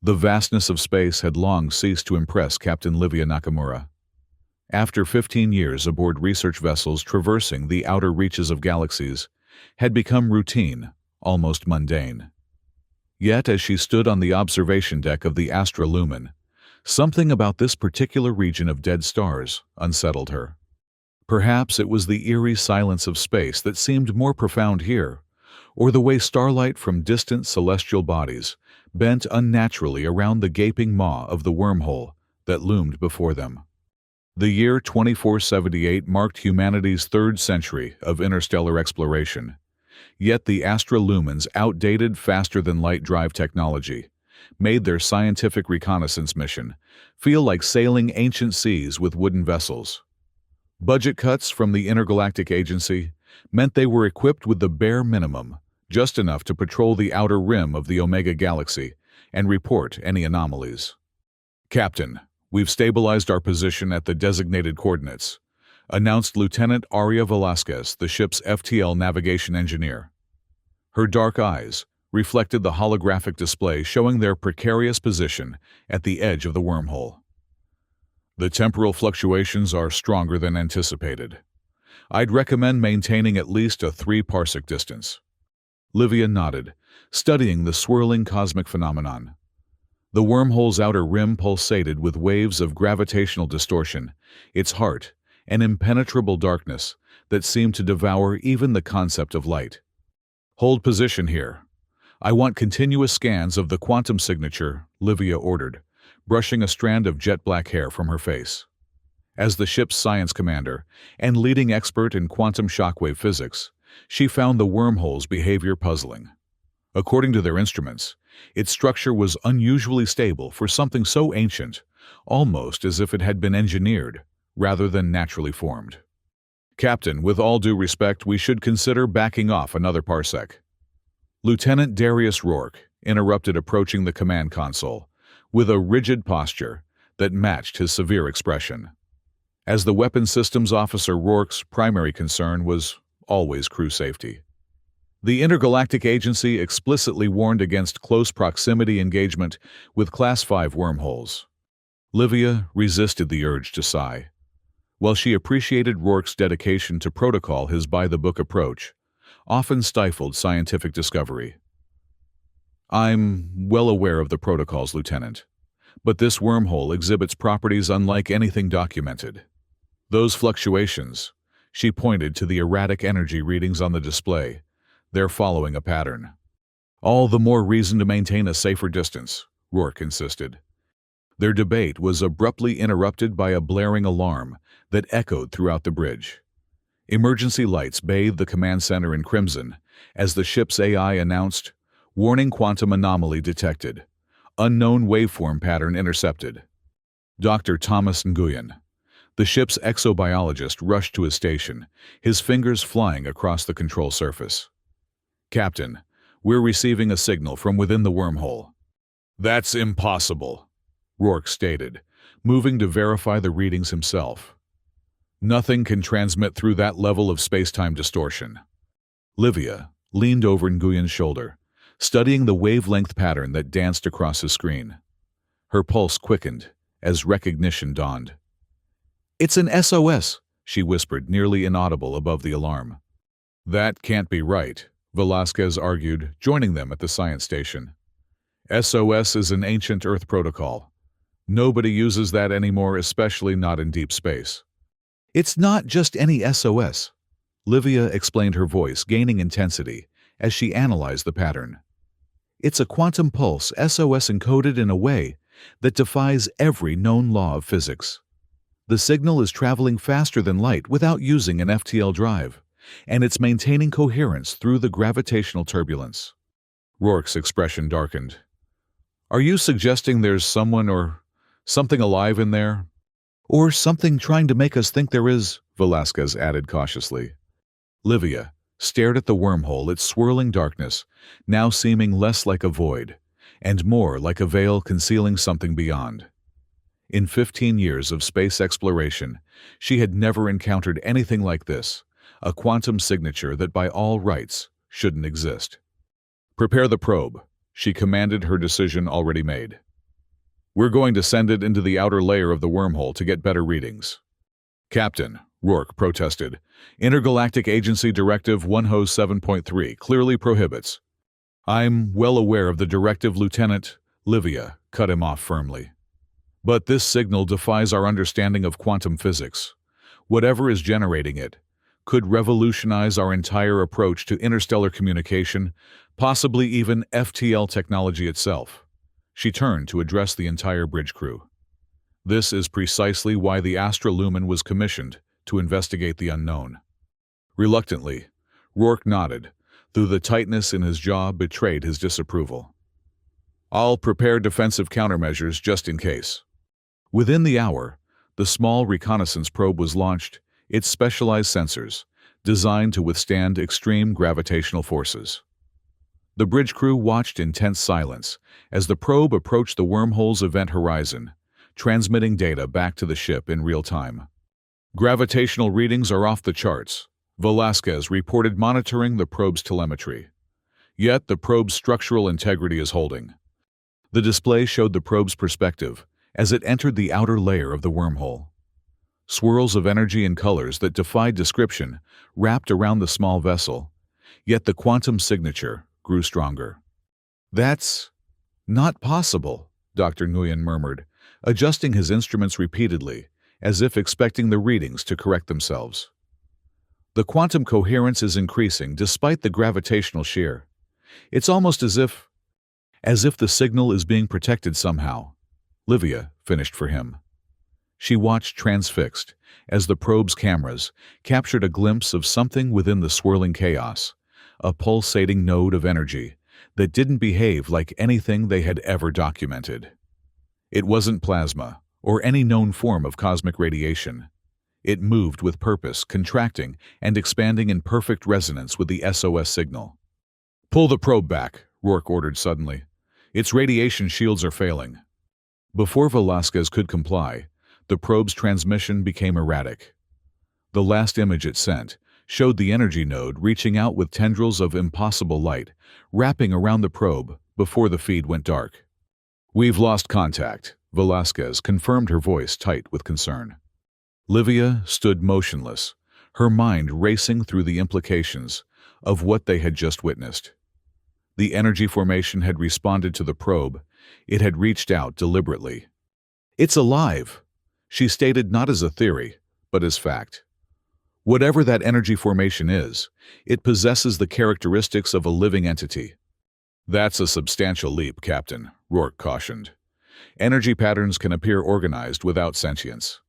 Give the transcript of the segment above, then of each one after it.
The vastness of space had long ceased to impress Captain Livia Nakamura. After 15 years aboard research vessels traversing the outer reaches of galaxies, had become routine, almost mundane. Yet as she stood on the observation deck of the Astra Lumen, something about this particular region of dead stars unsettled her. Perhaps it was the eerie silence of space that seemed more profound here, or the way starlight from distant celestial bodies bent unnaturally around the gaping maw of the wormhole that loomed before them. The year 2478 marked humanity's third century of interstellar exploration, yet the Astra Lumen's outdated faster-than-light drive technology made their scientific reconnaissance mission feel like sailing ancient seas with wooden vessels. Budget cuts from the Intergalactic Agency meant they were equipped with the bare minimum, just enough to patrol the outer rim of the Omega Galaxy and report any anomalies. "Captain, we've stabilized our position at the designated coordinates," announced Lieutenant Aria Velasquez, the ship's FTL navigation engineer. Her dark eyes reflected the holographic display showing their precarious position at the edge of the wormhole. "The temporal fluctuations are stronger than anticipated. I'd recommend maintaining at least a 3-parsec distance." Livia nodded, studying the swirling cosmic phenomenon. The wormhole's outer rim pulsated with waves of gravitational distortion, its heart an impenetrable darkness that seemed to devour even the concept of light. "Hold position here. I want continuous scans of the quantum signature," Livia ordered, brushing a strand of jet-black hair from her face. As the ship's science commander and leading expert in quantum shockwave physics, she found the wormhole's behavior puzzling. According to their instruments, its structure was unusually stable for something so ancient, almost as if it had been engineered rather than naturally formed. "Captain, with all due respect, we should consider backing off another parsec." Lieutenant Darius Rourke interrupted, approaching the command console with a rigid posture that matched his severe expression. As the weapons systems officer, Rourke's primary concern was always crew safety. The Intergalactic Agency explicitly warned against close proximity engagement with Class 5 wormholes. Livia resisted the urge to sigh. While she appreciated Rourke's dedication to protocol, his by-the-book approach often stifled scientific discovery. "I'm well aware of the protocols, Lieutenant, but this wormhole exhibits properties unlike anything documented. Those fluctuations," she pointed to the erratic energy readings on the display, "they're following a pattern." "All the more reason to maintain a safer distance," Rourke insisted. Their debate was abruptly interrupted by a blaring alarm that echoed throughout the bridge. Emergency lights bathed the command center in crimson as the ship's AI announced, "Warning, quantum anomaly detected. Unknown waveform pattern intercepted." Dr. Thomas Nguyen, the ship's exobiologist, rushed to his station, his fingers flying across the control surface. "Captain, we're receiving a signal from within the wormhole." "That's impossible," Rourke stated, moving to verify the readings himself. "Nothing can transmit through that level of space-time distortion." Livia leaned over Nguyen's shoulder, studying the wavelength pattern that danced across his screen. Her pulse quickened as recognition dawned. "It's an SOS," she whispered, nearly inaudible above the alarm. "That can't be right," Velasquez argued, joining them at the science station. "SOS is an ancient Earth protocol. Nobody uses that anymore, especially not in deep space." "It's not just any SOS," Livia explained, her voice gaining intensity as she analyzed the pattern. "It's a quantum pulse SOS encoded in a way that defies every known law of physics. The signal is traveling faster than light without using an FTL drive, and it's maintaining coherence through the gravitational turbulence." Rourke's expression darkened. "Are you suggesting there's someone or something alive in there?" "Or something trying to make us think there is," Velasquez added cautiously. Livia stared at the wormhole, its swirling darkness now seeming less like a void and more like a veil concealing something beyond. In 15 years of space exploration, she had never encountered anything like this, a quantum signature that by all rights shouldn't exist. "Prepare the probe," she commanded, her decision already made. We're going to send it into the outer layer of the wormhole to get better readings. Captain, Rourke protested. Intergalactic Agency Directive 107.3 clearly prohibits. I'm well aware of the directive, Lieutenant. Livia cut him off firmly. But this signal defies our understanding of quantum physics. Whatever is generating it could revolutionize our entire approach to interstellar communication, possibly even FTL technology itself. She turned to address the entire bridge crew. This is precisely why the Astra Lumen was commissioned, to investigate the unknown. Reluctantly, Rourke nodded, though the tightness in his jaw betrayed his disapproval. I'll prepare defensive countermeasures just in case. Within the hour, the small reconnaissance probe was launched, its specialized sensors, designed to withstand extreme gravitational forces. The bridge crew watched in tense silence as the probe approached the wormhole's event horizon, transmitting data back to the ship in real time. Gravitational readings are off the charts, Velasquez reported, monitoring the probe's telemetry. Yet the probe's structural integrity is holding. The display showed the probe's perspective as it entered the outer layer of the wormhole. Swirls of energy and colors that defied description wrapped around the small vessel, yet the quantum signature grew stronger. That's not possible, Dr. Nguyen murmured, adjusting his instruments repeatedly, as if expecting the readings to correct themselves. The quantum coherence is increasing despite the gravitational shear. It's almost as if the signal is being protected somehow. Livia finished for him. She watched transfixed as the probe's cameras captured a glimpse of something within the swirling chaos, a pulsating node of energy that didn't behave like anything they had ever documented. It wasn't plasma or any known form of cosmic radiation. It moved with purpose, contracting and expanding in perfect resonance with the SOS signal. Pull the probe back, Rourke ordered suddenly. Its radiation shields are failing. Before Velasquez could comply, the probe's transmission became erratic. The last image it sent showed the energy node reaching out with tendrils of impossible light, wrapping around the probe before the feed went dark. We've lost contact, Velasquez confirmed, her voice tight with concern. Livia stood motionless, her mind racing through the implications of what they had just witnessed. The energy formation had responded to the probe. It had reached out deliberately. It's alive, she stated, not as a theory, but as fact. Whatever that energy formation is, it possesses the characteristics of a living entity. That's a substantial leap, Captain, Rourke cautioned. Energy patterns can appear organized without sentience.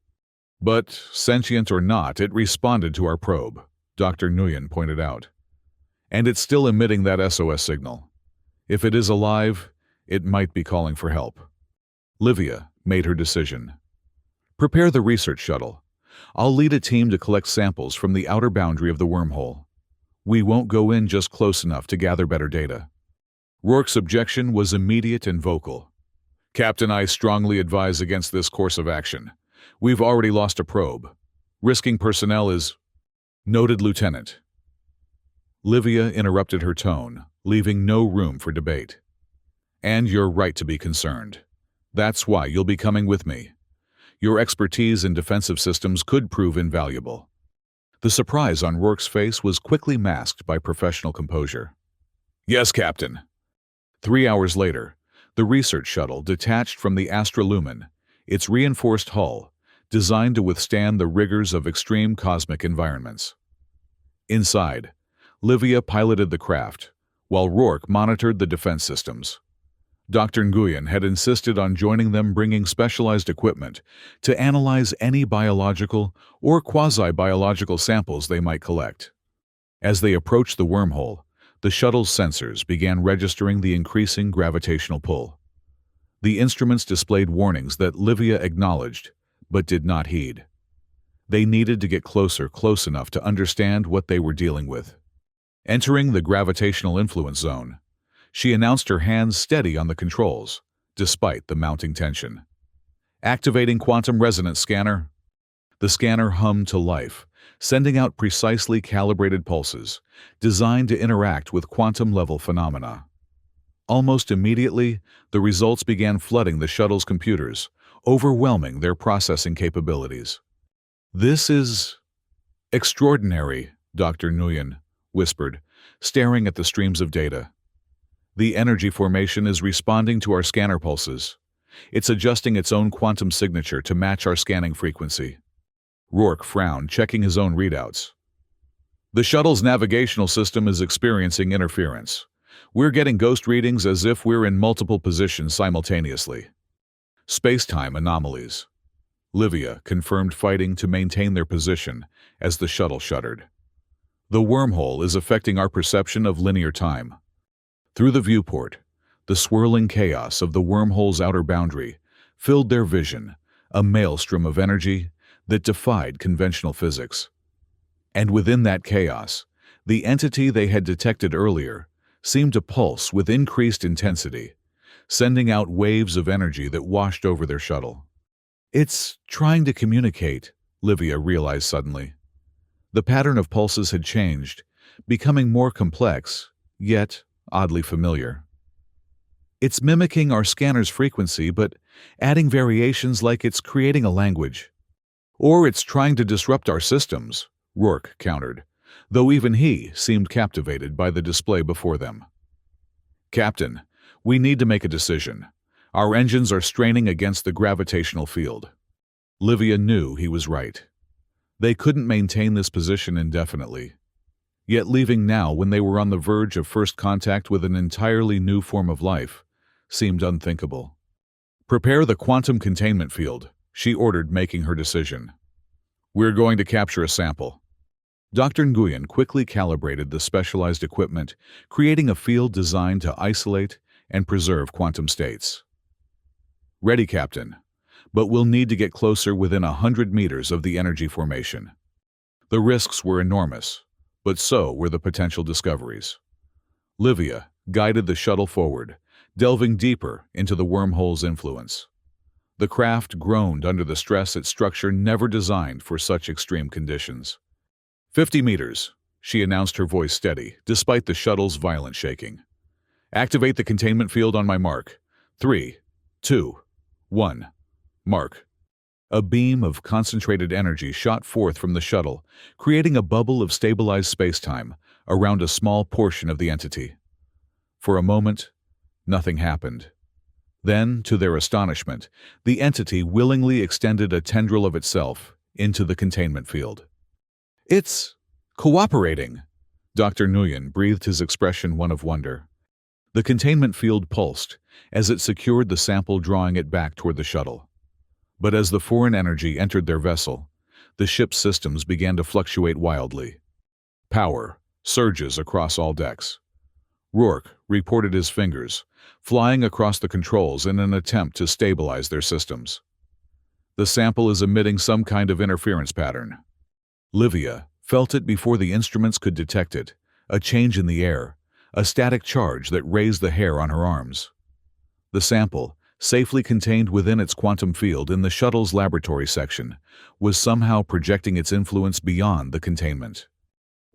But, sentient or not, it responded to our probe, Dr. Nguyen pointed out. And it's still emitting that SOS signal. If it is alive, it might be calling for help. Livia made her decision. Prepare the research shuttle. I'll lead a team to collect samples from the outer boundary of the wormhole. We won't go in just close enough to gather better data. Rourke's objection was immediate and vocal. Captain, I strongly advise against this course of action. We've already lost a probe. Risking personnel is... Noted, Lieutenant. Livia interrupted her tone, leaving no room for debate. And you're right to be concerned. That's why you'll be coming with me. Your expertise in defensive systems could prove invaluable. The surprise on Rourke's face was quickly masked by professional composure. Yes, Captain. 3 hours later, the research shuttle detached from the Astra Lumen, its reinforced hull, designed to withstand the rigors of extreme cosmic environments. Inside, Livia piloted the craft, while Rourke monitored the defense systems. Dr. Nguyen had insisted on joining them, bringing specialized equipment to analyze any biological or quasi-biological samples they might collect. As they approached the wormhole, the shuttle's sensors began registering the increasing gravitational pull. The instruments displayed warnings that Livia acknowledged, but did not heed. They needed to get close enough to understand what they were dealing with. Entering the gravitational influence zone, she announced, her hands steady on the controls, despite the mounting tension. Activating quantum resonance scanner. The scanner hummed to life, sending out precisely calibrated pulses, designed to interact with quantum-level phenomena. Almost immediately, the results began flooding the shuttle's computers, overwhelming their processing capabilities. "This is extraordinary," Dr. Nguyen whispered, staring at the streams of data. "The energy formation is responding to our scanner pulses. It's adjusting its own quantum signature to match our scanning frequency." Rourke frowned, checking his own readouts. "The shuttle's navigational system is experiencing interference. We're getting ghost readings as if we're in multiple positions simultaneously. Space-time anomalies." Livia confirmed, fighting to maintain their position as the shuttle shuddered. "The wormhole is affecting our perception of linear time." Through the viewport, the swirling chaos of the wormhole's outer boundary filled their vision, a maelstrom of energy that defied conventional physics. And within that chaos, the entity they had detected earlier seemed to pulse with increased intensity, sending out waves of energy that washed over their shuttle. "It's trying to communicate," Livia realized suddenly. The pattern of pulses had changed, becoming more complex, yet oddly familiar. "It's mimicking our scanner's frequency, but adding variations like it's creating a language." "Or it's trying to disrupt our systems," Rourke countered, though even he seemed captivated by the display before them. "Captain, we need to make a decision. Our engines are straining against the gravitational field." Livia knew he was right. They couldn't maintain this position indefinitely. Yet leaving now, when they were on the verge of first contact with an entirely new form of life, seemed unthinkable. "Prepare the quantum containment field," she ordered, making her decision. "We're going to capture a sample." Dr. Nguyen quickly calibrated the specialized equipment, creating a field designed to isolate and preserve quantum states. "Ready, Captain, but we'll need to get closer, within 100 meters of the energy formation." The risks were enormous, but so were the potential discoveries. Livia guided the shuttle forward, delving deeper into the wormhole's influence. The craft groaned under the stress, its structure never designed for such extreme conditions. 50 meters, she announced, her voice steady, despite the shuttle's violent shaking. "Activate the containment field on my mark. 3, 2, 1. Mark." A beam of concentrated energy shot forth from the shuttle, creating a bubble of stabilized space-time around a small portion of the entity. For a moment, nothing happened. Then, to their astonishment, the entity willingly extended a tendril of itself into the containment field. "It's cooperating," Dr. Nguyen breathed, his expression one of wonder. The containment field pulsed as it secured the sample, drawing it back toward the shuttle. But as the foreign energy entered their vessel, the ship's systems began to fluctuate wildly. Power surges across all decks. Rourke reported his fingers, flying across the controls in an attempt to stabilize their systems. "The sample is emitting some kind of interference pattern." Livia felt it before the instruments could detect it, a change in the air, a static charge that raised the hair on her arms. The sample, safely contained within its quantum field in the shuttle's laboratory section, was somehow projecting its influence beyond the containment.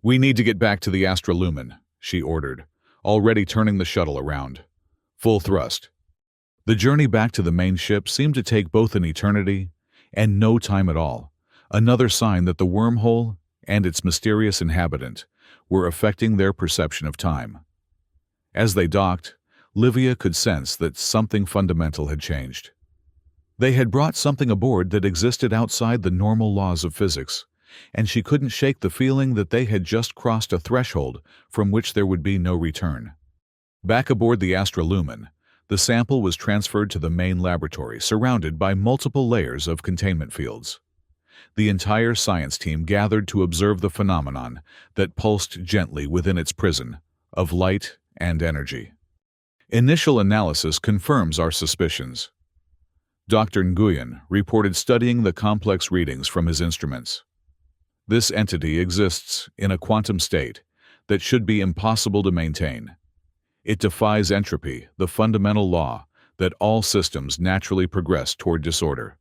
"We need to get back to the Astralumen," she ordered, already turning the shuttle around. "Full thrust." The journey back to the main ship seemed to take both an eternity and no time at all, another sign that the wormhole and its mysterious inhabitant were affecting their perception of time. As they docked, Livia could sense that something fundamental had changed. They had brought something aboard that existed outside the normal laws of physics, and she couldn't shake the feeling that they had just crossed a threshold from which there would be no return. Back aboard the Astralumen, the sample was transferred to the main laboratory, surrounded by multiple layers of containment fields. The entire science team gathered to observe the phenomenon that pulsed gently within its prison of light and energy. "Initial analysis confirms our suspicions," Dr. Nguyen reported, studying the complex readings from his instruments. "This entity exists in a quantum state that should be impossible to maintain. It defies entropy, the fundamental law that all systems naturally progress toward disorder."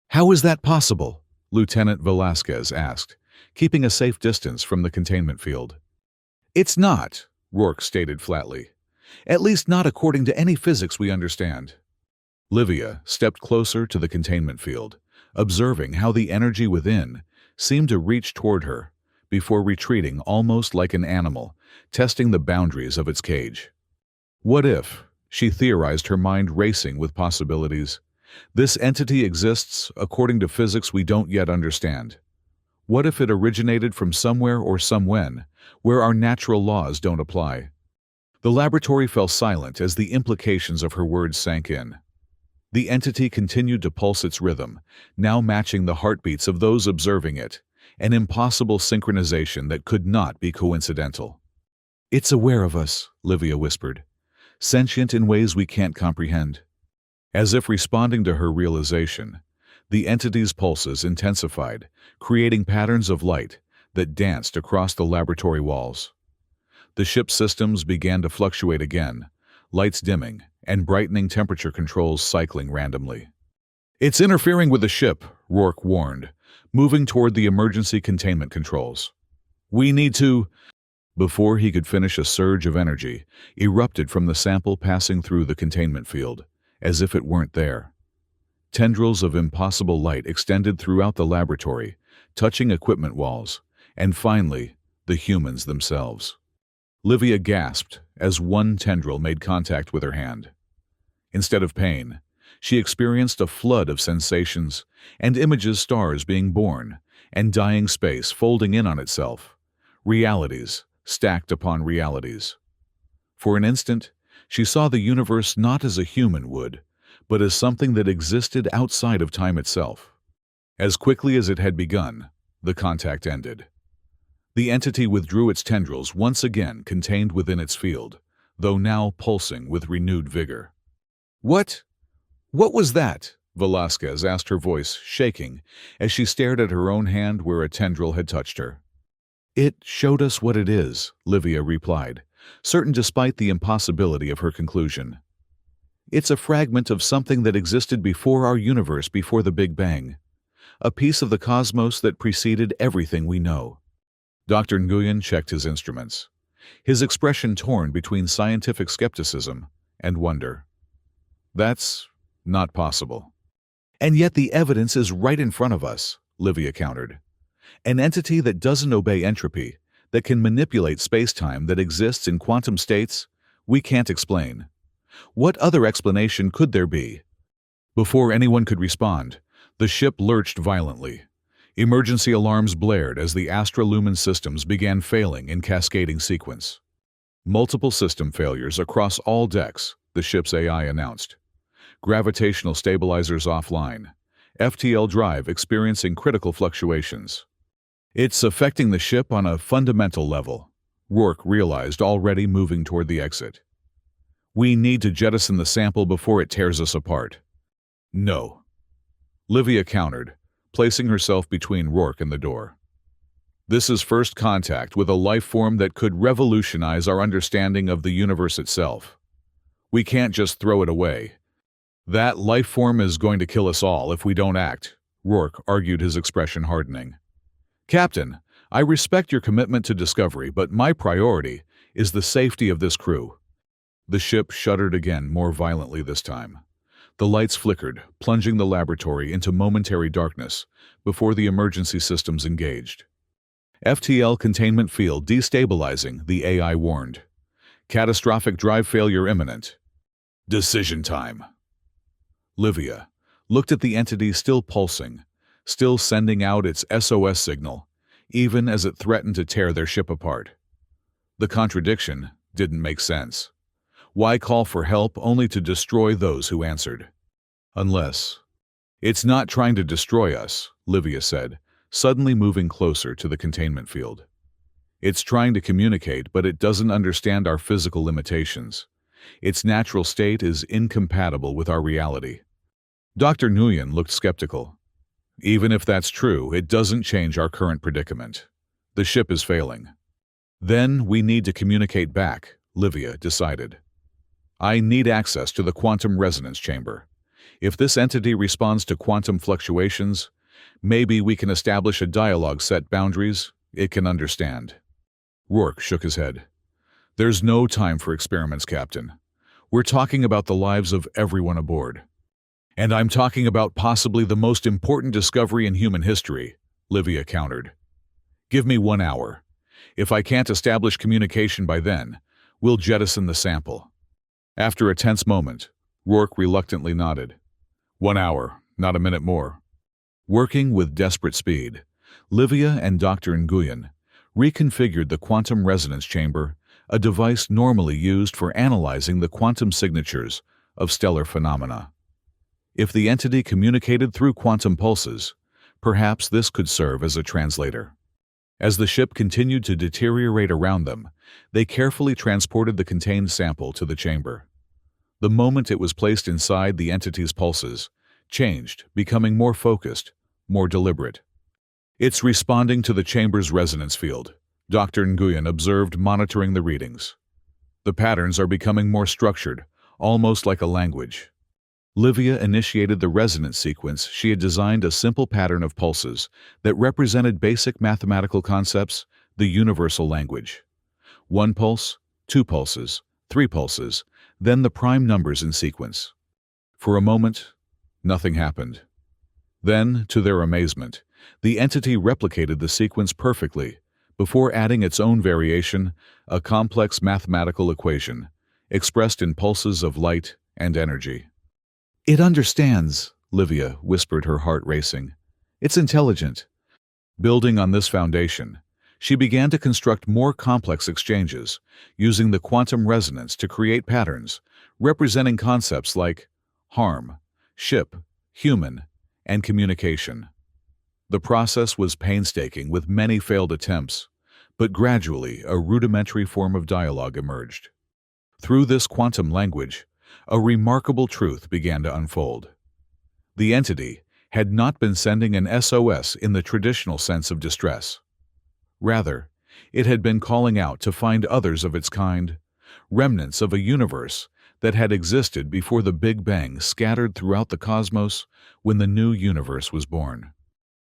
"How is that possible?" Lieutenant Velasquez asked, keeping a safe distance from the containment field. "It's not," Rourke stated flatly. At least not according to any physics we understand. Livia stepped closer to the containment field, observing how the energy within seemed to reach toward her before retreating almost like an animal, testing the boundaries of its cage. What if, she theorized, her mind racing with possibilities, this entity exists according to physics we don't yet understand? What if it originated from somewhere or somewhen, where our natural laws don't apply? The laboratory fell silent as the implications of her words sank in. The entity continued to pulse its rhythm, now matching the heartbeats of those observing it, an impossible synchronization that could not be coincidental. "It's aware of us," Livia whispered, "sentient in ways we can't comprehend." As if responding to her realization, the entity's pulses intensified, creating patterns of light that danced across the laboratory walls. The ship's systems began to fluctuate again, lights dimming and brightening temperature controls cycling randomly. "It's interfering with the ship," Rourke warned, moving toward the emergency containment controls. "We need to—" Before he could finish, a surge of energy erupted from the sample passing through the containment field, as if it weren't there. Tendrils of impossible light extended throughout the laboratory, touching equipment walls, and finally, the humans themselves. Livia gasped as one tendril made contact with her hand. Instead of pain, she experienced a flood of sensations and images, stars being born and dying, space folding in on itself, realities stacked upon realities. For an instant, she saw the universe not as a human would, but as something that existed outside of time itself. As quickly as it had begun, the contact ended. The entity withdrew its tendrils, once again contained within its field, though now pulsing with renewed vigor. What was that?" Velasquez asked, her voice shaking as she stared at her own hand where a tendril had touched her. "It showed us what it is," Livia replied, certain despite the impossibility of her conclusion. "It's a fragment of something that existed before our universe, before the Big Bang. A piece of the cosmos that preceded everything we know." Dr. Nguyen checked his instruments, his expression torn between scientific skepticism and wonder. "That's not possible." "And yet the evidence is right in front of us," Livia countered. "An entity that doesn't obey entropy, that can manipulate space-time, that exists in quantum states we can't explain. What other explanation could there be?" Before anyone could respond, the ship lurched violently. Emergency alarms blared as the Astra-Lumen systems began failing in cascading sequence. "Multiple system failures across all decks," the ship's AI announced. "Gravitational stabilizers offline. FTL drive experiencing critical fluctuations." "It's affecting the ship on a fundamental level," Rourke realized, already moving toward the exit. "We need to jettison the sample before it tears us apart." "No," Livia countered, placing herself between Rourke and the door. "This is first contact with a life form that could revolutionize our understanding of the universe itself. We can't just throw it away. That life form is going to kill us all if we don't act," Rourke argued, his expression hardening. "Captain, I respect your commitment to discovery, but my priority is the safety of this crew." The ship shuddered again, more violently this time. The lights flickered, plunging the laboratory into momentary darkness before the emergency systems engaged. "FTL containment field destabilizing," the AI warned. "Catastrophic drive failure imminent. Decision time." Livia looked at the entity, still pulsing, still sending out its SOS signal, even as it threatened to tear their ship apart. The contradiction didn't make sense. Why call for help only to destroy those who answered? Unless... "It's not trying to destroy us," Livia said, suddenly moving closer to the containment field. "It's trying to communicate, but it doesn't understand our physical limitations. Its natural state is incompatible with our reality." Dr. Nguyen looked skeptical. "Even if that's true, it doesn't change our current predicament. The ship is failing." "Then we need to communicate back," Livia decided. "I need access to the quantum resonance chamber. If this entity responds to quantum fluctuations, maybe we can establish a dialogue, set boundaries it can understand." Rourke shook his head. There's no time for experiments, Captain. We're talking about the lives of everyone aboard. And I'm talking about possibly the most important discovery in human history, Livia countered. Give me 1 hour. If I can't establish communication by then, we'll jettison the sample. After a tense moment, Rourke reluctantly nodded. 1 hour, not a minute more. Working with desperate speed, Livia and Dr. Nguyen reconfigured the quantum resonance chamber, a device normally used for analyzing the quantum signatures of stellar phenomena. If the entity communicated through quantum pulses, perhaps this could serve as a translator. As the ship continued to deteriorate around them, they carefully transported the contained sample to the chamber. The moment it was placed inside, the entity's pulses changed, becoming more focused, more deliberate. It's responding to the chamber's resonance field, Dr. Nguyen observed, monitoring the readings. The patterns are becoming more structured, almost like a language. Livia initiated the resonance sequence. She had designed a simple pattern of pulses that represented basic mathematical concepts, the universal language. 1 pulse, 2 pulses, 3 pulses, then the prime numbers in sequence. For a moment, nothing happened. Then, to their amazement, the entity replicated the sequence perfectly, before adding its own variation, a complex mathematical equation, expressed in pulses of light and energy. "It understands," Livia whispered, her heart racing. "It's intelligent." Building on this foundation, she began to construct more complex exchanges, using the quantum resonance to create patterns, representing concepts like harm, ship, human, and communication. The process was painstaking, with many failed attempts, but gradually a rudimentary form of dialogue emerged. Through this quantum language, a remarkable truth began to unfold. The entity had not been sending an SOS in the traditional sense of distress. Rather, it had been calling out to find others of its kind, remnants of a universe that had existed before the Big Bang scattered throughout the cosmos when the new universe was born.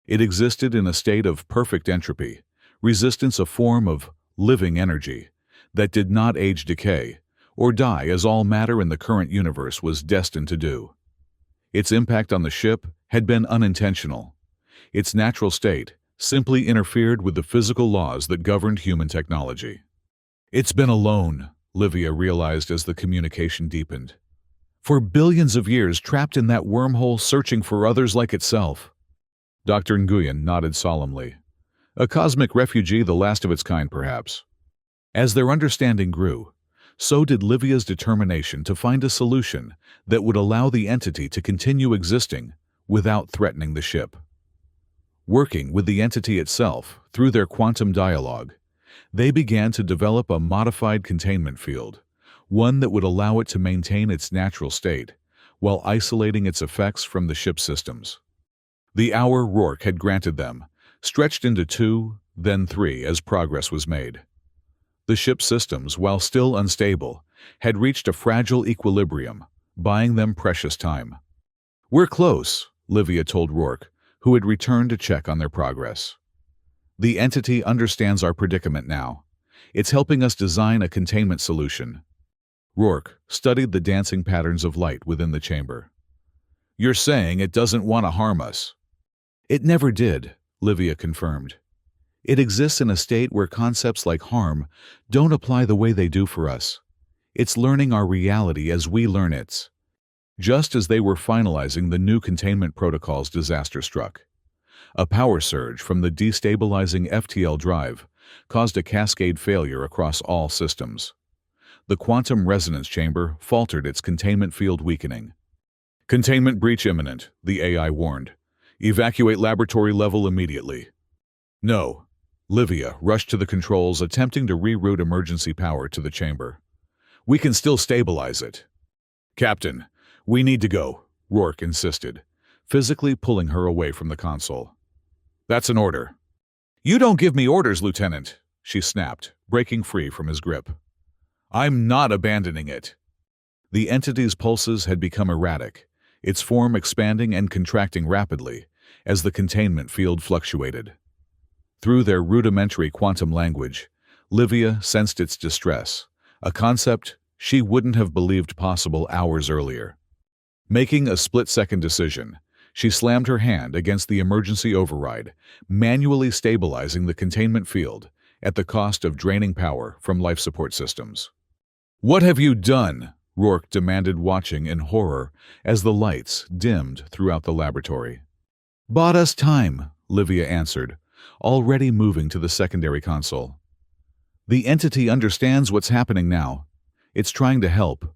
It existed in a state of perfect entropy, resistance, a form of living energy that did not age, decay, or die as all matter in the current universe was destined to do. Its impact on the ship had been unintentional. Its natural state simply interfered with the physical laws that governed human technology. "It's been alone," Livia realized as the communication deepened. "For billions of years, trapped in that wormhole, searching for others like itself." Dr. Nguyen nodded solemnly. "A cosmic refugee, the last of its kind, perhaps." As their understanding grew, so did Livia's determination to find a solution that would allow the entity to continue existing without threatening the ship. Working with the entity itself through their quantum dialogue, they began to develop a modified containment field, one that would allow it to maintain its natural state while isolating its effects from the ship's systems. The hour Rourke had granted them stretched into 2, then 3 as progress was made. The ship's systems, while still unstable, had reached a fragile equilibrium, buying them precious time. "We're close," Livia told Rourke, who had returned to check on their progress. "The entity understands our predicament now. It's helping us design a containment solution." Rourke studied the dancing patterns of light within the chamber. "You're saying it doesn't want to harm us?" "It never did," Livia confirmed. "It exists in a state where concepts like harm don't apply the way they do for us. It's learning our reality as we learn its." Just as they were finalizing the new containment protocols, disaster struck. A power surge from the destabilizing FTL drive caused a cascade failure across all systems. The quantum resonance chamber faltered, its containment field weakening. "Containment breach imminent," the AI warned. "Evacuate laboratory level immediately." "No." Livia rushed to the controls, attempting to reroute emergency power to the chamber. "We can still stabilize it." "Captain, we need to go," Rourke insisted, physically pulling her away from the console. "That's an order." "You don't give me orders, Lieutenant," she snapped, breaking free from his grip. "I'm not abandoning it." The entity's pulses had become erratic, its form expanding and contracting rapidly as the containment field fluctuated. Through their rudimentary quantum language, Livia sensed its distress, a concept she wouldn't have believed possible hours earlier. Making a split-second decision, she slammed her hand against the emergency override, manually stabilizing the containment field at the cost of draining power from life support systems. "What have you done?" Rourke demanded, watching in horror as the lights dimmed throughout the laboratory. "Bought us time," Livia answered, already moving to the secondary console. "The entity understands what's happening now. It's trying to help."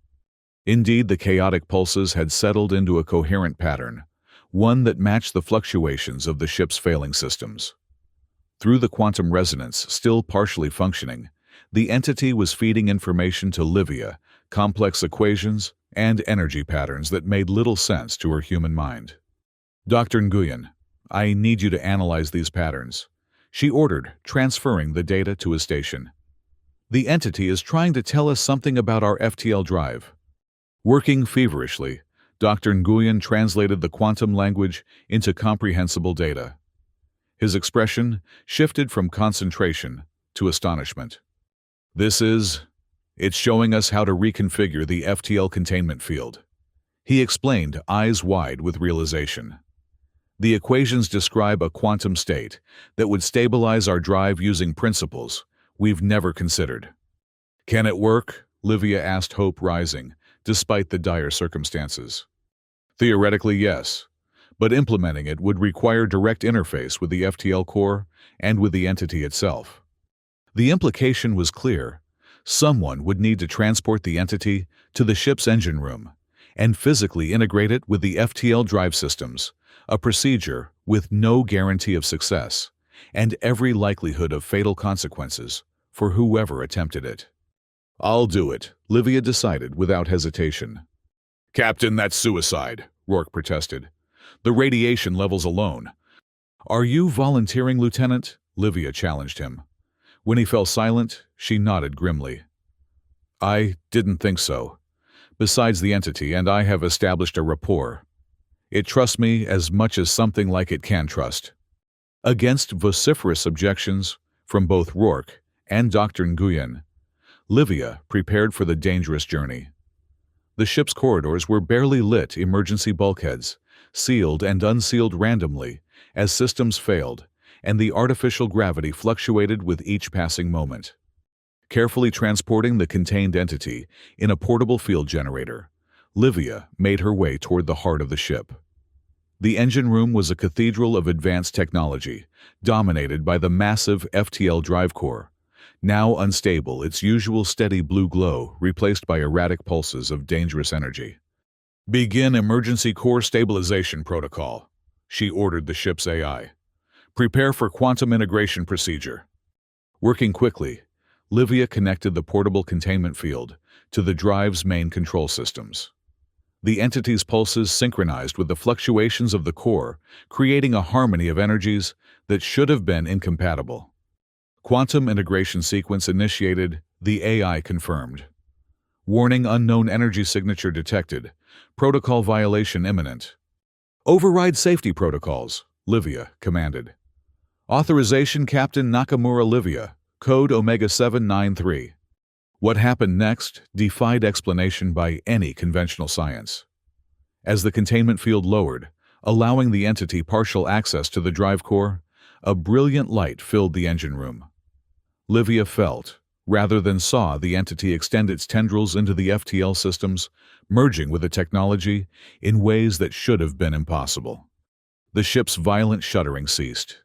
Indeed, the chaotic pulses had settled into a coherent pattern, one that matched the fluctuations of the ship's failing systems. Through the quantum resonance still partially functioning, the entity was feeding information to Livia, complex equations and energy patterns that made little sense to her human mind. "Dr. Nguyen, I need you to analyze these patterns," she ordered, transferring the data to a station. "The entity is trying to tell us something about our FTL drive." Working feverishly, Dr. Nguyen translated the quantum language into comprehensible data. His expression shifted from concentration to astonishment. It's showing us how to reconfigure the FTL containment field," he explained, eyes wide with realization. "The equations describe a quantum state that would stabilize our drive using principles we've never considered." "Can it work?" Livia asked, hope rising, despite the dire circumstances. "Theoretically, yes, but implementing it would require direct interface with the FTL core and with the entity itself." The implication was clear. Someone would need to transport the entity to the ship's engine room and physically integrate it with the FTL drive systems, a procedure with no guarantee of success and every likelihood of fatal consequences for whoever attempted it. "I'll do it," Livia decided without hesitation. "Captain, that's suicide," Rourke protested. "The radiation levels alone." "Are you volunteering, Lieutenant?" Livia challenged him. When he fell silent, she nodded grimly. "I didn't think so. Besides, the entity and I have established a rapport. It trusts me as much as something like it can trust." Against vociferous objections from both Rourke and Dr. Nguyen, Livia prepared for the dangerous journey. The ship's corridors were barely lit emergency bulkheads, sealed and unsealed randomly as systems failed, and the artificial gravity fluctuated with each passing moment. Carefully transporting the contained entity in a portable field generator, Livia made her way toward the heart of the ship. The engine room was a cathedral of advanced technology, dominated by the massive FTL drive core, now unstable, its usual steady blue glow replaced by erratic pulses of dangerous energy. "Begin emergency core stabilization protocol," she ordered the ship's AI. "Prepare for quantum integration procedure." Working quickly, Livia connected the portable containment field to the drive's main control systems. The entity's pulses synchronized with the fluctuations of the core, creating a harmony of energies that should have been incompatible. Quantum integration sequence initiated, the AI confirmed. "Warning, unknown energy signature detected. Protocol violation imminent." "Override safety protocols," Livia commanded. "Authorization, Captain Nakamura. Livia, code Omega 793. What happened next defied explanation by any conventional science. As the containment field lowered, allowing the entity partial access to the drive core, a brilliant light filled the engine room. Livia felt, rather than saw, the entity extend its tendrils into the FTL systems, merging with the technology in ways that should have been impossible. The ship's violent shuddering ceased.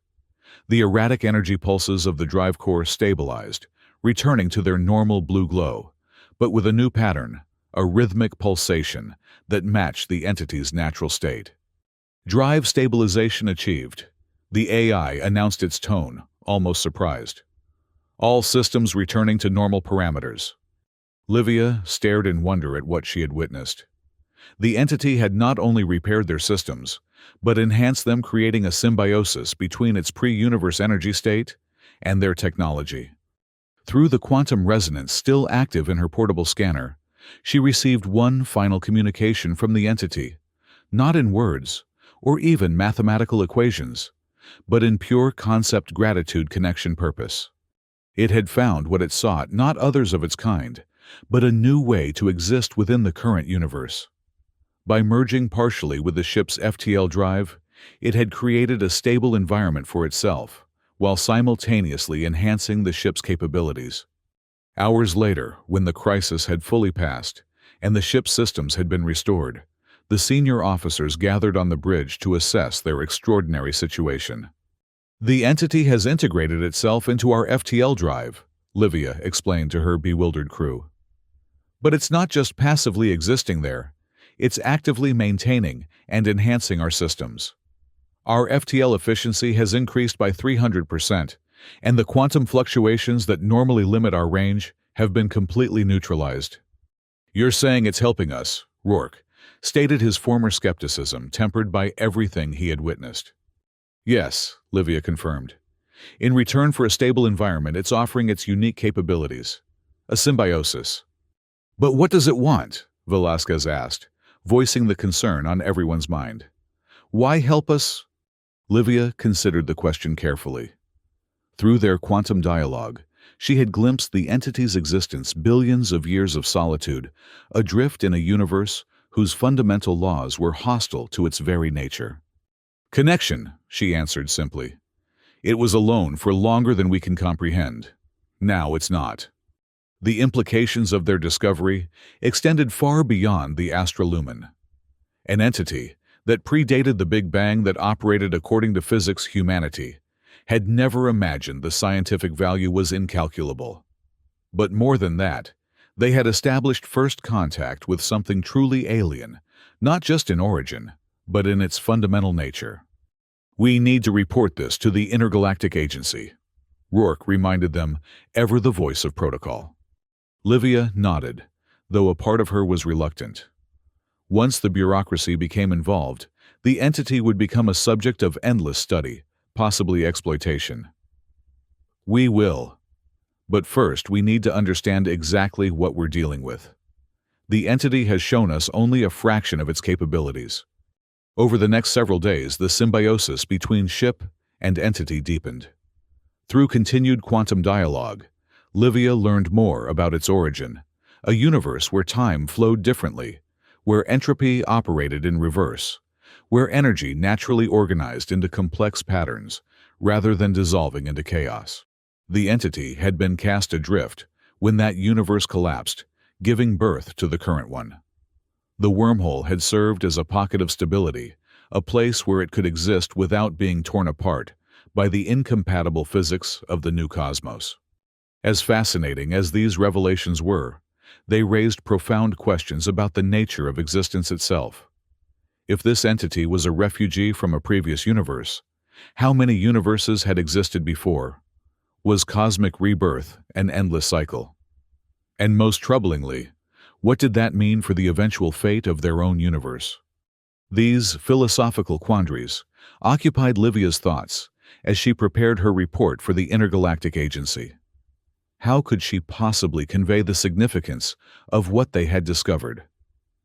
The erratic energy pulses of the drive core stabilized, returning to their normal blue glow, but with a new pattern, a rhythmic pulsation that matched the entity's natural state. "Drive stabilization achieved," the AI announced, its tone almost surprised. "All systems returning to normal parameters." Livia stared in wonder at what she had witnessed. The entity had not only repaired their systems, but enhanced them, creating a symbiosis between its pre-universe energy state and their technology. Through the quantum resonance still active in her portable scanner, she received one final communication from the entity, not in words or even mathematical equations, but in pure concept gratitude connection purpose. It had found what it sought, not others of its kind, but a new way to exist within the current universe. By merging partially with the ship's FTL drive, it had created a stable environment for itself, while simultaneously enhancing the ship's capabilities. Hours later, when the crisis had fully passed, and the ship's systems had been restored, the senior officers gathered on the bridge to assess their extraordinary situation. "The entity has integrated itself into our FTL drive," Livia explained to her bewildered crew. "But it's not just passively existing there, it's actively maintaining and enhancing our systems. Our FTL efficiency has increased by 300%, and the quantum fluctuations that normally limit our range have been completely neutralized." "You're saying it's helping us," Rourke stated, his former skepticism tempered by everything he had witnessed. "Yes," Livia confirmed. "In return for a stable environment, it's offering its unique capabilities. A symbiosis." "But what does it want?" Velasquez asked, voicing the concern on everyone's mind. "Why help us?" Livia considered the question carefully. Through their quantum dialogue, she had glimpsed the entity's existence billions of years of solitude, adrift in a universe whose fundamental laws were hostile to its very nature. "Connection," she answered simply. "It was alone for longer than we can comprehend. Now it's not." The implications of their discovery extended far beyond the astrolumen. An entity that predated the Big Bang, that operated according to physics humanity had never imagined the scientific value was incalculable. But more than that, they had established first contact with something truly alien, not just in origin, but in its fundamental nature. "We need to report this to the Intergalactic Agency," Rourke reminded them, ever the voice of protocol. Livia nodded, though a part of her was reluctant. Once the bureaucracy became involved, the entity would become a subject of endless study, possibly exploitation. "We will. But first we need to understand exactly what we're dealing with. The entity has shown us only a fraction of its capabilities." Over the next several days, the symbiosis between ship and entity deepened. Through continued quantum dialogue, Livia learned more about its origin, a universe where time flowed differently, where entropy operated in reverse, where energy naturally organized into complex patterns rather than dissolving into chaos. The entity had been cast adrift when that universe collapsed, giving birth to the current one. The wormhole had served as a pocket of stability, a place where it could exist without being torn apart by the incompatible physics of the new cosmos. As fascinating as these revelations were, they raised profound questions about the nature of existence itself. If this entity was a refugee from a previous universe, how many universes had existed before? Was cosmic rebirth an endless cycle? And most troublingly, what did that mean for the eventual fate of their own universe? These philosophical quandaries occupied Livia's thoughts as she prepared her report for the Intergalactic Agency. How could she possibly convey the significance of what they had discovered?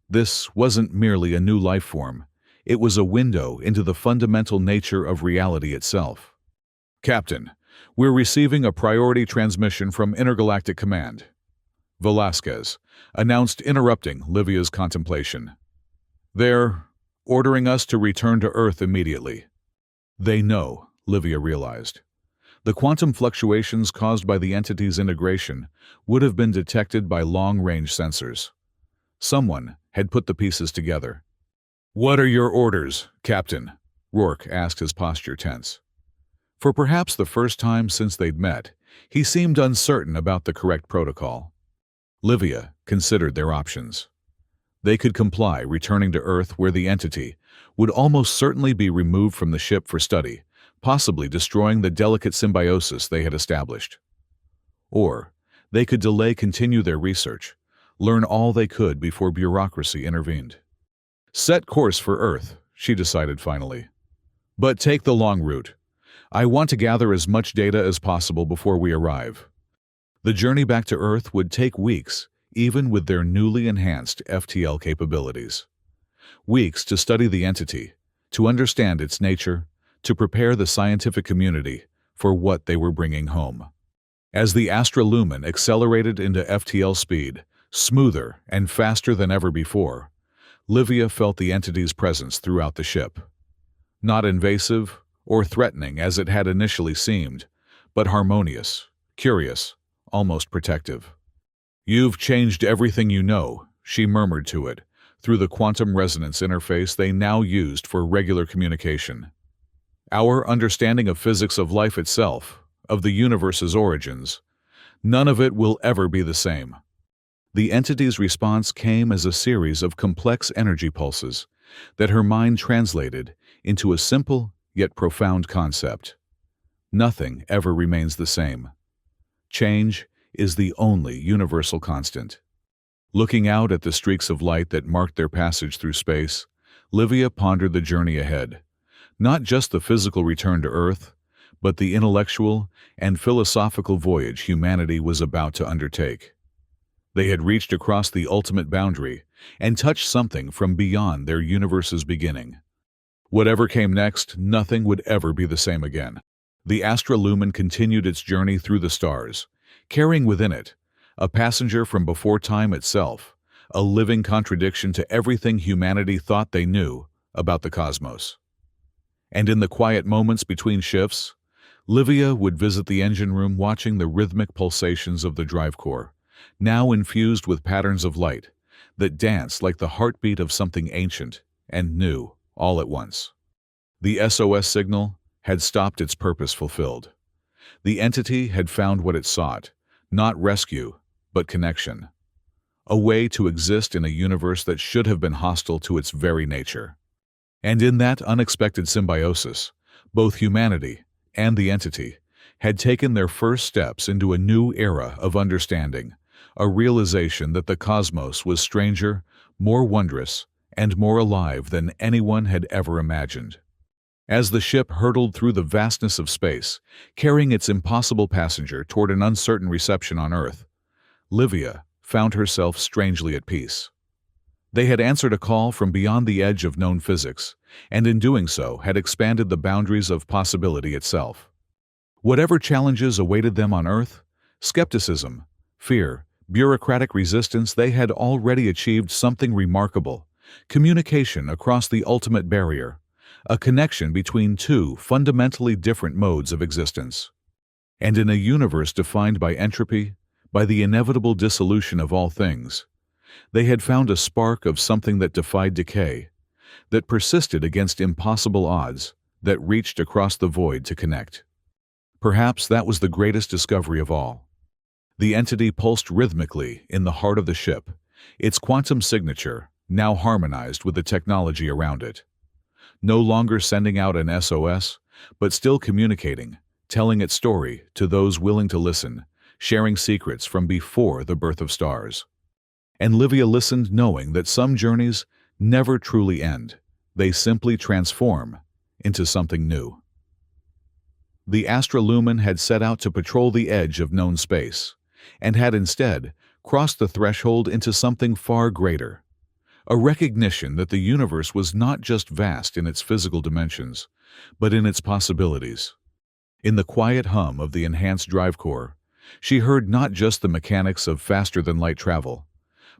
This wasn't merely a new life form, it was a window into the fundamental nature of reality itself. "Captain, we're receiving a priority transmission from Intergalactic Command," Velasquez announced, interrupting Livia's contemplation. "They're ordering us to return to Earth immediately." They know, Livia realized. The quantum fluctuations caused by the entity's integration would have been detected by long-range sensors. Someone had put the pieces together. "What are your orders, Captain?" Rourke asked, his posture tense. For perhaps the first time since they'd met, he seemed uncertain about the correct protocol. Livia considered their options. They could comply, returning to Earth where the entity would almost certainly be removed from the ship for study, possibly destroying the delicate symbiosis they had established. Or they could continue their research, learn all they could before bureaucracy intervened. "Set course for Earth," she decided finally. "But take the long route. I want to gather as much data as possible before we arrive." The journey back to Earth would take weeks, even with their newly enhanced FTL capabilities. Weeks to study the entity, to understand its nature, to prepare the scientific community for what they were bringing home. As the astrolumen accelerated into FTL speed, Smoother and faster than ever before, Livia felt the entity's presence throughout the ship. Not invasive or threatening as it had initially seemed, but harmonious, curious, almost protective. "You've changed everything you know," she murmured to it, through the quantum resonance interface they now used for regular communication. "Our understanding of physics of life itself, of the universe's origins, none of it will ever be the same." The entity's response came as a series of complex energy pulses that her mind translated into a simple yet profound concept. Nothing ever remains the same. Change is the only universal constant. Looking out at the streaks of light that marked their passage through space, Livia pondered the journey ahead. Not just the physical return to Earth, but the intellectual and philosophical voyage humanity was about to undertake. They had reached across the ultimate boundary and touched something from beyond their universe's beginning. Whatever came next, nothing would ever be the same again. The Astra Lumen continued its journey through the stars, carrying within it a passenger from before time itself, a living contradiction to everything humanity thought they knew about the cosmos. And in the quiet moments between shifts, Livia would visit the engine room watching the rhythmic pulsations of the drive core, now infused with patterns of light that danced like the heartbeat of something ancient and new all at once. The SOS signal had stopped its purpose fulfilled. The entity had found what it sought, not rescue, but connection. A way to exist in a universe that should have been hostile to its very nature. And in that unexpected symbiosis, both humanity and the entity had taken their first steps into a new era of understanding, a realization that the cosmos was stranger, more wondrous, and more alive than anyone had ever imagined. As the ship hurtled through the vastness of space, carrying its impossible passenger toward an uncertain reception on Earth, Livia found herself strangely at peace. They had answered a call from beyond the edge of known physics, and in doing so had expanded the boundaries of possibility itself. Whatever challenges awaited them on Earth, skepticism, fear, bureaucratic resistance, they had already achieved something remarkable: communication across the ultimate barrier, a connection between two fundamentally different modes of existence. And in a universe defined by entropy, by the inevitable dissolution of all things, they had found a spark of something that defied decay, that persisted against impossible odds, that reached across the void to connect. Perhaps that was the greatest discovery of all. The entity pulsed rhythmically in the heart of the ship, its quantum signature now harmonized with the technology around it. No longer sending out an SOS, but still communicating, telling its story to those willing to listen, sharing secrets from before the birth of stars. And Livia listened, knowing that some journeys never truly end. They simply transform into something new. The Astra Lumen had set out to patrol the edge of known space, and had instead crossed the threshold into something far greater. A recognition that the universe was not just vast in its physical dimensions, but in its possibilities. In the quiet hum of the enhanced drive core, she heard not just the mechanics of faster-than-light travel,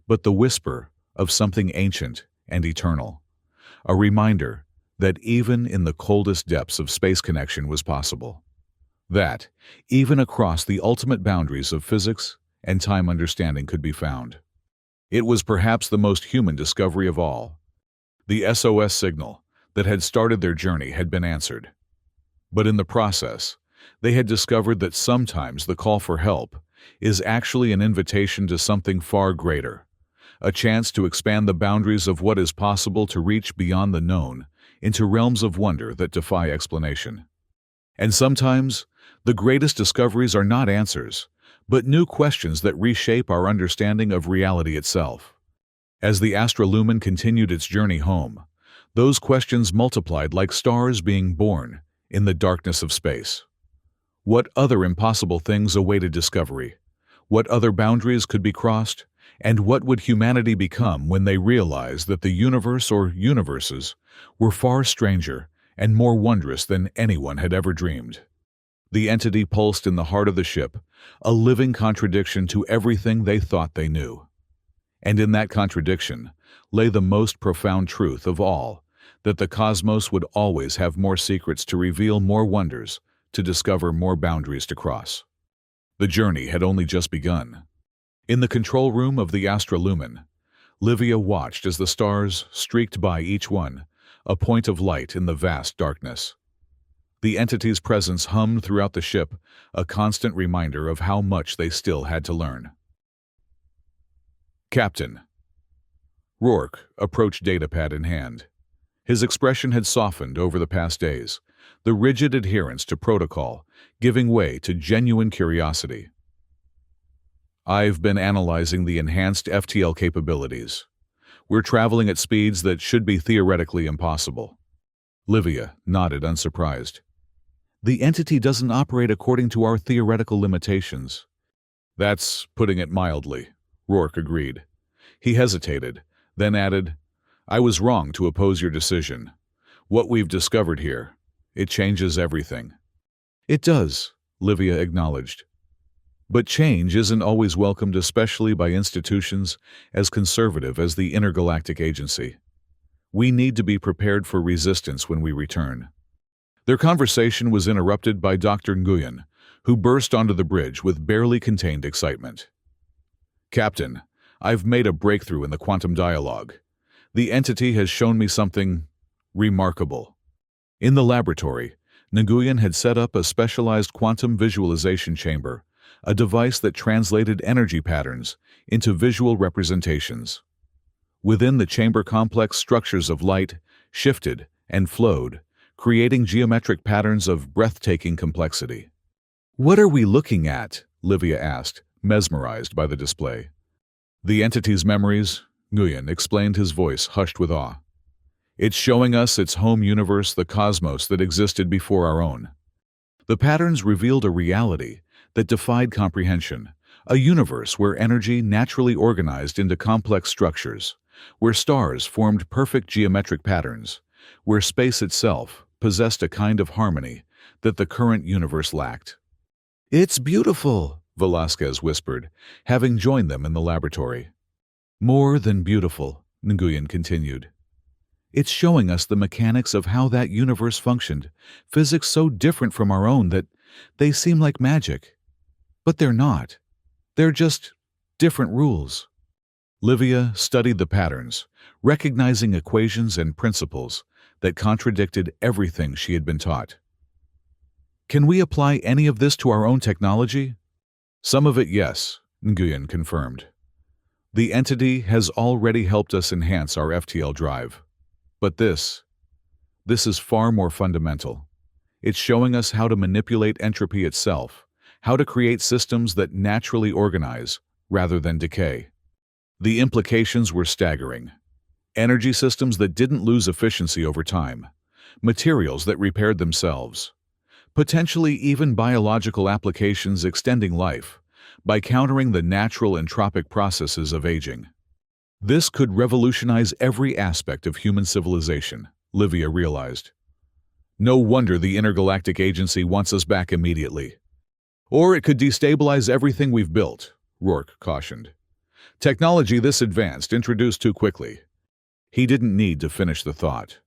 but the whisper of something ancient and eternal. A reminder that even in the coldest depths of space connection was possible. That, even across the ultimate boundaries of physics and time, understanding could be found. It was perhaps the most human discovery of all. The SOS signal that had started their journey had been answered. But in the process, they had discovered that sometimes the call for help is actually an invitation to something far greater, a chance to expand the boundaries of what is possible, to reach beyond the known into realms of wonder that defy explanation. And sometimes, the greatest discoveries are not answers, but new questions that reshape our understanding of reality itself. As the Astra Lumen continued its journey home, those questions multiplied like stars being born in the darkness of space. What other impossible things awaited discovery? What other boundaries could be crossed? And what would humanity become when they realized that the universe or universes were far stranger and more wondrous than anyone had ever dreamed? The entity pulsed in the heart of the ship, a living contradiction to everything they thought they knew. And in that contradiction lay the most profound truth of all, that the cosmos would always have more secrets to reveal, more wonders to discover, more boundaries to cross. The journey had only just begun. In the control room of the Astralumen, Livia watched as the stars streaked by, each one a point of light in the vast darkness. The entity's presence hummed throughout the ship, a constant reminder of how much they still had to learn. Captain. Rourke approached datapad in hand. His expression had softened over the past days, the rigid adherence to protocol giving way to genuine curiosity. I've been analyzing the enhanced FTL capabilities. We're traveling at speeds that should be theoretically impossible. Livia nodded, unsurprised. The entity doesn't operate according to our theoretical limitations. That's putting it mildly, Rourke agreed. He hesitated, then added, I was wrong to oppose your decision. What we've discovered here, it changes everything. It does, Livia acknowledged. But change isn't always welcomed, especially by institutions as conservative as the Intergalactic Agency. We need to be prepared for resistance when we return. Their conversation was interrupted by Dr. Nguyen, who burst onto the bridge with barely contained excitement. Captain, I've made a breakthrough in the quantum dialogue. The entity has shown me something remarkable. In the laboratory, Nguyen had set up a specialized quantum visualization chamber, a device that translated energy patterns into visual representations. Within the chamber, complex structures of light shifted and flowed, creating geometric patterns of breathtaking complexity. What are we looking at? Livia asked, mesmerized by the display. The entity's memories, Nguyen explained, his voice hushed with awe. It's showing us its home universe, the cosmos that existed before our own. The patterns revealed a reality that defied comprehension, a universe where energy naturally organized into complex structures, where stars formed perfect geometric patterns, where space itself possessed a kind of harmony that the current universe lacked. It's beautiful, Velasquez whispered, having joined them in the laboratory. More than beautiful, Nguyen continued. It's showing us the mechanics of how that universe functioned, physics so different from our own that they seem like magic. But they're not. They're just different rules. Livia studied the patterns, recognizing equations and principles that contradicted everything she had been taught. Can we apply any of this to our own technology? Some of it, yes, Nguyen confirmed. The entity has already helped us enhance our FTL drive. But this is far more fundamental. It's showing us how to manipulate entropy itself, how to create systems that naturally organize rather than decay. The implications were staggering. Energy systems that didn't lose efficiency over time, materials that repaired themselves, potentially even biological applications extending life by countering the natural entropic processes of aging. This could revolutionize every aspect of human civilization, Livia realized. No wonder the Intergalactic Agency wants us back immediately. Or it could destabilize everything we've built, Rourke cautioned. Technology this advanced introduced too quickly. He didn't need to finish the thought.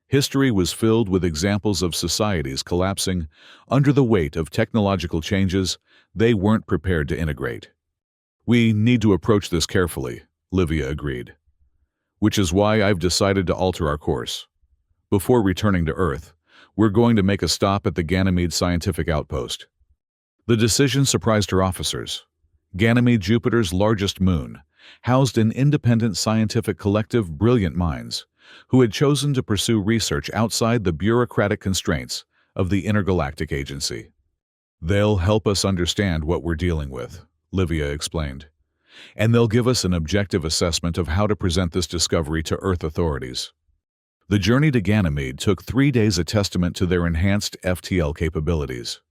History was filled with examples of societies collapsing under the weight of technological changes they weren't prepared to integrate. We need to approach this carefully, Livia agreed. Which is why I've decided to alter our course. Before returning to Earth, we're going to make a stop at the Ganymede Scientific Outpost. The decision surprised her officers. Ganymede, Jupiter's largest moon, housed an independent scientific collective of brilliant minds who had chosen to pursue research outside the bureaucratic constraints of the Intergalactic Agency. They'll help us understand what we're dealing with, Livia explained. And they'll give us an objective assessment of how to present this discovery to Earth authorities. The journey to Ganymede took 3 days, a testament to their enhanced FTL capabilities.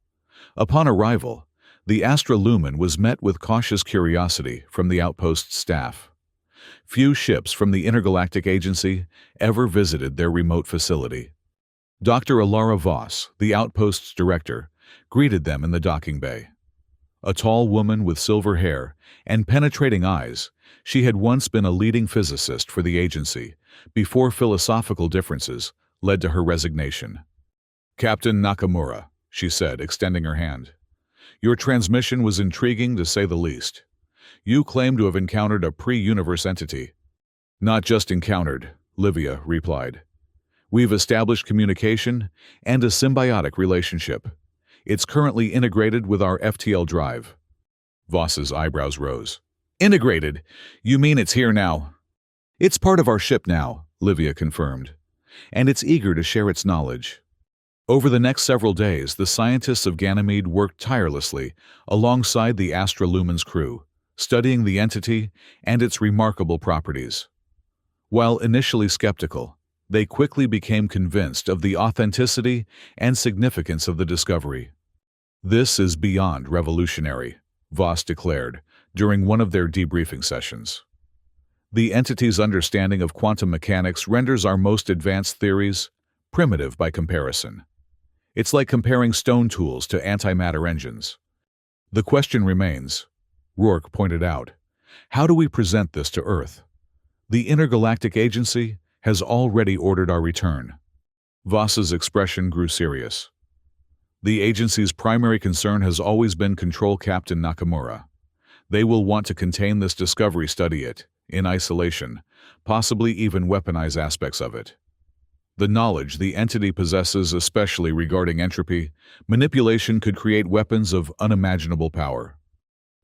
Upon arrival, the Astralumen was met with cautious curiosity from the outpost's staff. Few ships from the Intergalactic Agency ever visited their remote facility. Dr. Alara Voss, the outpost's director, greeted them in the docking bay. A tall woman with silver hair and penetrating eyes, she had once been a leading physicist for the agency, before philosophical differences led to her resignation. "Captain Nakamura," she said, extending her hand. "Your transmission was intriguing, to say the least. You claim to have encountered a pre-universe entity." "Not just encountered," Livia replied. "We've established communication and a symbiotic relationship. It's currently integrated with our FTL drive." Voss's eyebrows rose. "Integrated? You mean it's here now?" "It's part of our ship now," Livia confirmed, "and it's eager to share its knowledge." Over the next several days, the scientists of Ganymede worked tirelessly alongside the Astra Lumen's crew, studying the entity and its remarkable properties. While initially skeptical, they quickly became convinced of the authenticity and significance of the discovery. "This is beyond revolutionary," Voss declared during one of their debriefing sessions. "The entity's understanding of quantum mechanics renders our most advanced theories primitive by comparison. It's like comparing stone tools to antimatter engines. The question remains," Rourke pointed out, "how do we present this to Earth? The Intergalactic Agency has already ordered our return." Voss's expression grew serious. "The agency's primary concern has always been control, Captain Nakamura. They will want to contain this discovery, study it in isolation, possibly even weaponize aspects of it. The knowledge the entity possesses, especially regarding entropy, manipulation, could create weapons of unimaginable power."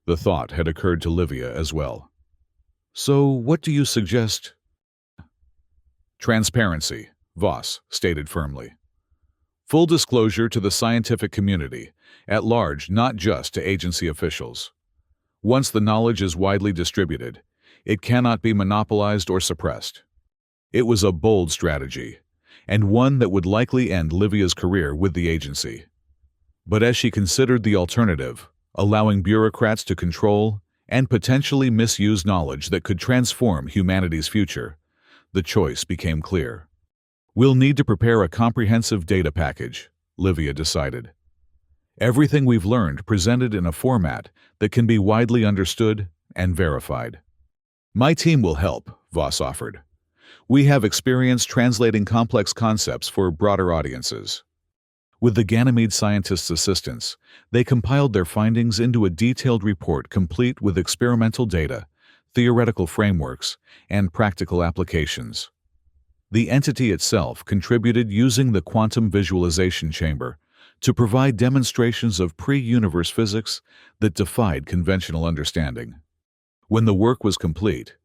The thought had occurred to Livia as well. "So what do you suggest?" "Transparency," Voss stated firmly. "Full disclosure to the scientific community at large, not just to agency officials. Once the knowledge is widely distributed, it cannot be monopolized or suppressed." It was a bold strategy, and one that would likely end Livia's career with the agency. But as she considered the alternative, allowing bureaucrats to control and potentially misuse knowledge that could transform humanity's future, the choice became clear. "We'll need to prepare a comprehensive data package," Livia decided. "Everything we've learned presented in a format that can be widely understood and verified." "My team will help," Voss offered. "We have experience translating complex concepts for broader audiences." With the Ganymede scientists' assistance, they compiled their findings into a detailed report complete with experimental data, theoretical frameworks, and practical applications. The entity itself contributed using the quantum visualization chamber to provide demonstrations of pre-universe physics that defied conventional understanding. When the work was complete,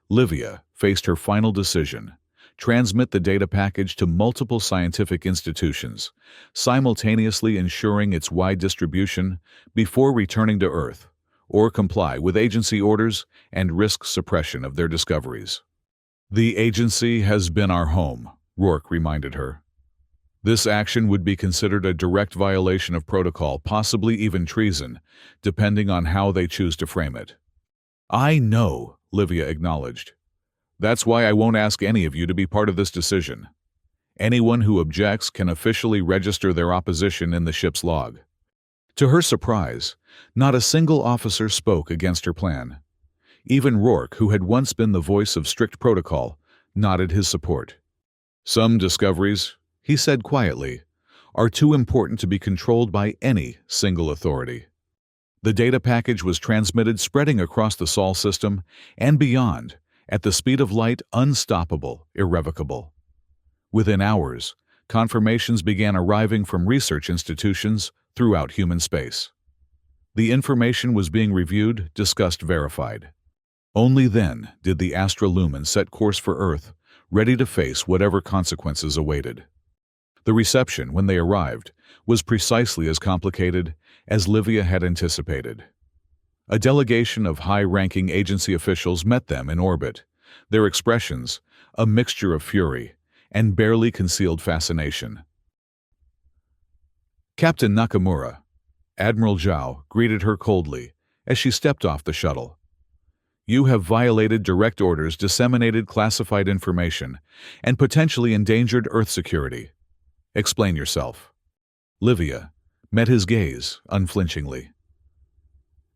Livia faced her final decision: transmit the data package to multiple scientific institutions, simultaneously ensuring its wide distribution before returning to Earth, or comply with agency orders and risk suppression of their discoveries. "The agency has been our home," Rourke reminded her. "This action would be considered a direct violation of protocol, possibly even treason, depending on how they choose to frame it." "I know," Livia acknowledged. "That's why I won't ask any of you to be part of this decision. Anyone who objects can officially register their opposition in the ship's log." To her surprise, not a single officer spoke against her plan. Even Rourke, who had once been the voice of strict protocol, nodded his support. "Some discoveries," he said quietly, "are too important to be controlled by any single authority." The data package was transmitted, spreading across the Sol system and beyond, at the speed of light, unstoppable, irrevocable. Within hours, confirmations began arriving from research institutions throughout human space. The information was being reviewed, discussed, verified. Only then did the Astra Lumen set course for Earth, ready to face whatever consequences awaited. The reception, when they arrived, was precisely as complicated as Livia had anticipated. A delegation of high-ranking agency officials met them in orbit, their expressions a mixture of fury and barely concealed fascination. "Captain Nakamura," Admiral Zhao greeted her coldly as she stepped off the shuttle. "You have violated direct orders, disseminated classified information, and potentially endangered Earth security. Explain yourself." Livia met his gaze unflinchingly.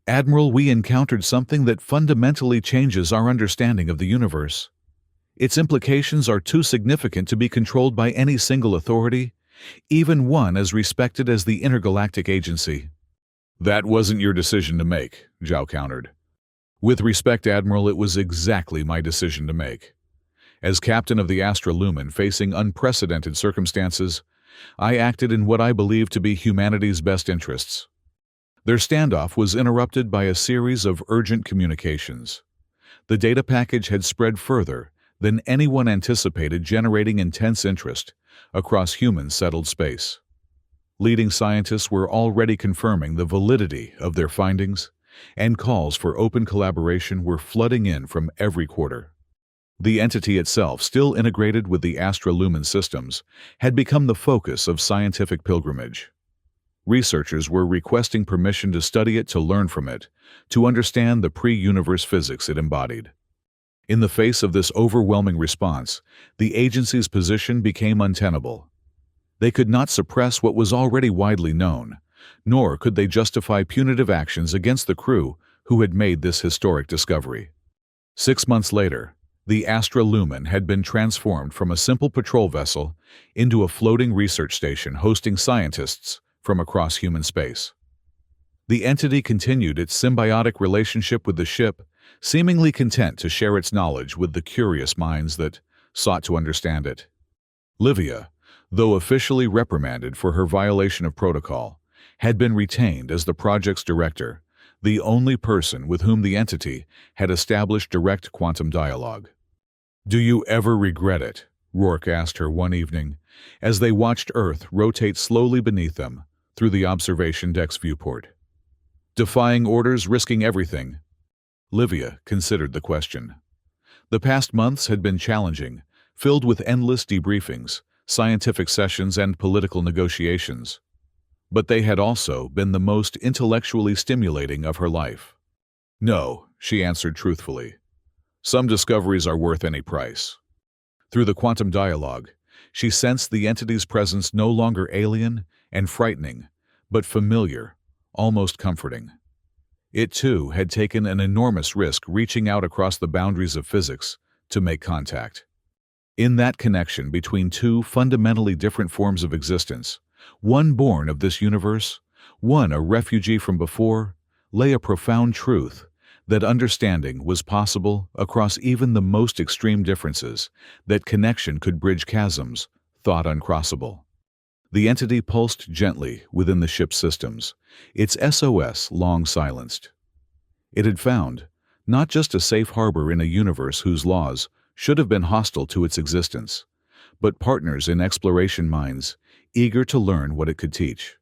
"Admiral, we encountered something that fundamentally changes our understanding of the universe. Its implications are too significant to be controlled by any single authority, even one as respected as the Intergalactic Agency." "That wasn't your decision to make," Zhao countered. "With respect, Admiral, it was exactly my decision to make. As captain of the Astra Lumen facing unprecedented circumstances, I acted in what I believe to be humanity's best interests." Their standoff was interrupted by a series of urgent communications. The data package had spread further than anyone anticipated, generating intense interest across human-settled space. Leading scientists were already confirming the validity of their findings, and calls for open collaboration were flooding in from every quarter. The entity itself, still integrated with the Astra Lumen systems, had become the focus of scientific pilgrimage. Researchers were requesting permission to study it, to learn from it, to understand the pre-universe physics it embodied. In the face of this overwhelming response, the agency's position became untenable. They could not suppress what was already widely known, nor could they justify punitive actions against the crew who had made this historic discovery. 6 months later, the Astra Lumen had been transformed from a simple patrol vessel into a floating research station hosting scientists from across human space. The entity continued its symbiotic relationship with the ship, seemingly content to share its knowledge with the curious minds that sought to understand it. Livia, though officially reprimanded for her violation of protocol, had been retained as the project's director, the only person with whom the entity had established direct quantum dialogue. "Do you ever regret it?" Rourke asked her one evening, as they watched Earth rotate slowly beneath them through the observation deck's viewport. "Defying orders, risking everything?" Livia considered the question. The past months had been challenging, filled with endless debriefings, scientific sessions, and political negotiations. But they had also been the most intellectually stimulating of her life. "No," she answered truthfully. "Some discoveries are worth any price." Through the quantum dialogue, she sensed the entity's presence no longer alien and frightening, but familiar, almost comforting. It, too, had taken an enormous risk, reaching out across the boundaries of physics to make contact. In that connection between two fundamentally different forms of existence, one born of this universe, one a refugee from before, lay a profound truth that understanding was possible across even the most extreme differences, that connection could bridge chasms thought uncrossable. The entity pulsed gently within the ship's systems, its SOS long silenced. It had found not just a safe harbor in a universe whose laws should have been hostile to its existence, but partners in exploration minds eager to learn what it could teach.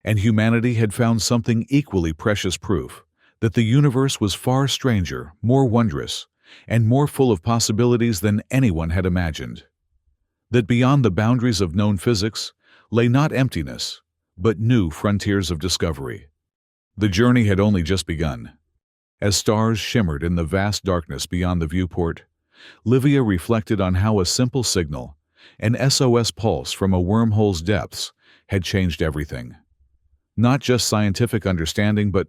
And humanity had found something equally precious, proof that the universe was far stranger, more wondrous, and more full of possibilities than anyone had imagined. That beyond the boundaries of known physics lay not emptiness, but new frontiers of discovery. The journey had only just begun. As stars shimmered in the vast darkness beyond the viewport, Livia reflected on how a simple signal, an SOS pulse from a wormhole's depths, had changed everything. Not just scientific understanding, but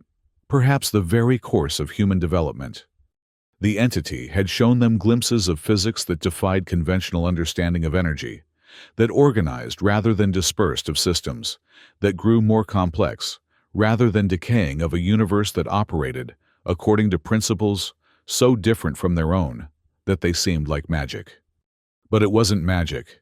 perhaps the very course of human development. The entity had shown them glimpses of physics that defied conventional understanding of energy, that organized rather than dispersed of systems, that grew more complex rather than decaying of a universe that operated according to principles so different from their own that they seemed like magic. But it wasn't magic.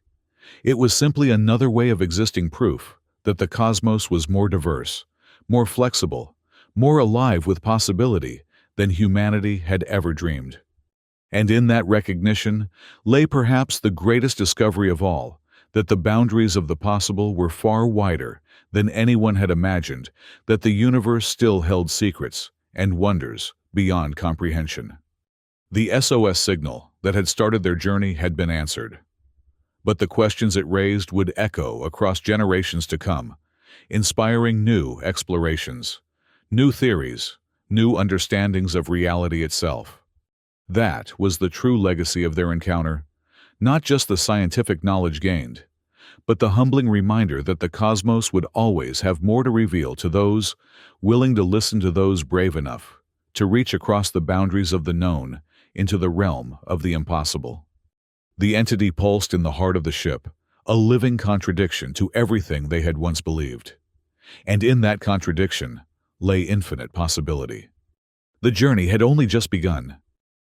It was simply another way of existing, proof that the cosmos was more diverse, more flexible, more alive with possibility than humanity had ever dreamed. And in that recognition lay perhaps the greatest discovery of all, that the boundaries of the possible were far wider than anyone had imagined, that the universe still held secrets and wonders beyond comprehension. The SOS signal that had started their journey had been answered. But the questions it raised would echo across generations to come, inspiring new explorations, new theories, new understandings of reality itself. That was the true legacy of their encounter, not just the scientific knowledge gained, but the humbling reminder that the cosmos would always have more to reveal to those willing to listen, to those brave enough to reach across the boundaries of the known into the realm of the impossible. The entity pulsed in the heart of the ship, a living contradiction to everything they had once believed. And in that contradiction lay infinite possibility. The journey had only just begun.